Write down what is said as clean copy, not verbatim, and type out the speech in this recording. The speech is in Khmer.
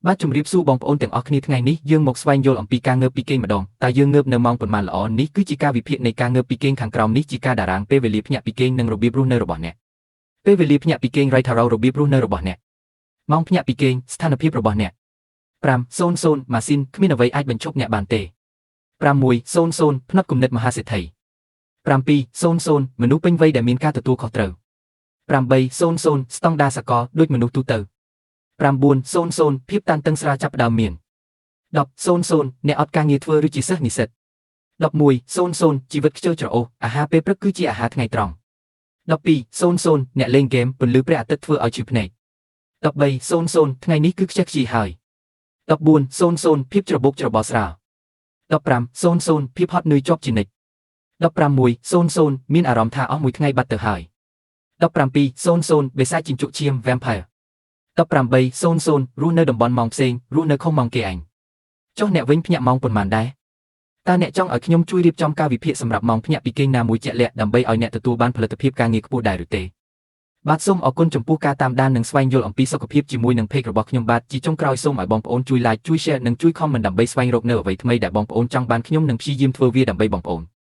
បាទជំរាបសួរបងប្អូនទាំងអស់គ្នាថ្ងៃនេះយើងមកស្វែងយល់អំពីការងើបពីគេងម្ដងតើយើងងើបនៅម៉ោងប៉ុន្មានល្អនេះគឺជាការវិភាគនៃការងើបពីគេងខាងក្រោមនេះជាការតារាងពេលវេលាភ្ញាក់ពីគេងនិងរបៀបរស់នៅរបស់អ្នកពេលវេលាភ្ញាក់ពីគេង Right Tarot របៀបរស់នៅរបស់អ្នកម៉ោងភ្ញាក់ពីគេងស្ថានភាពរបស់អ្នក5:00ម៉ាស៊ីនគ្មានអ្វីអាចបញ្ឈប់អ្នកបានទេ6:00ផ្នត់គំនិតមហាសេដ្ឋី7:00មនុស្សពេញវ័យដែលមានការទទួលខុសត្រូវ8:00ស្តង់ដារសកលដូចមនុស្សទូទៅ9:00ភាពតានតឹងស្រាលចាប់ផ្ដើមមាន10:00អ្នកអត់ការងារធ្វើឬជាសិស្សនិស្សិត11:00ជីវិតខ្ជិលច្រអូសអាហារពេលព្រឹកគឺជាអាហារថ្ងៃត្រង់12:00អ្នកលេងហ្គេមពន្លឺព្រះអាទិត្យធ្វើឲ្យឈឺភ្នែក13:00ថ្ងៃនេះគឺខ្ជិះខ្ជាយហើយ14:00ភាពច្របូកច្របល់ស្រាល15:00ភាពហត់នឿយជាប់ជានិច្ច16:00មានអារម្មណ៍ថាអស់មួយថ្ងៃបាត់ទៅហើយ17:00បិសាចជញ្ជក់ឈាម Vampire 18:00រស់នៅតំបន់ម៉ោងផ្សេងរស់នៅខុសម៉ោងគេឯងចុះអ្នកវិញភ្ញាក់ម៉ោងប៉ុន្មានដែរតើអ្នកចង់ឲ្យខ្ញុំជួយរៀបចំការវិភាគសម្រាប់ម៉ោងភ្ញាក់ពីគេងណាមួយជាក់លាក់ដើម្បីឲ្យអ្នកទទួលបានផលិតភាពការងារខ្ពស់ដែរឬទេបាទសូមអរគុណចំពោះការតាមដាននិងស្វែងយល់អំពីសុខភាពជាមួយនឹង page របស់ខ្ញុំបាទជាចុងក្រោយសូមឲ្យបងប្អូនជួយ like ជួយ share និងជួយ comment ដើម្បីស្វែងរកនូវអ្វីថ្មីដែលបងប្អូនចង់បានខ្ញុំនឹងព្យាយាមធ្វើវាដើម្បីបងប្អូន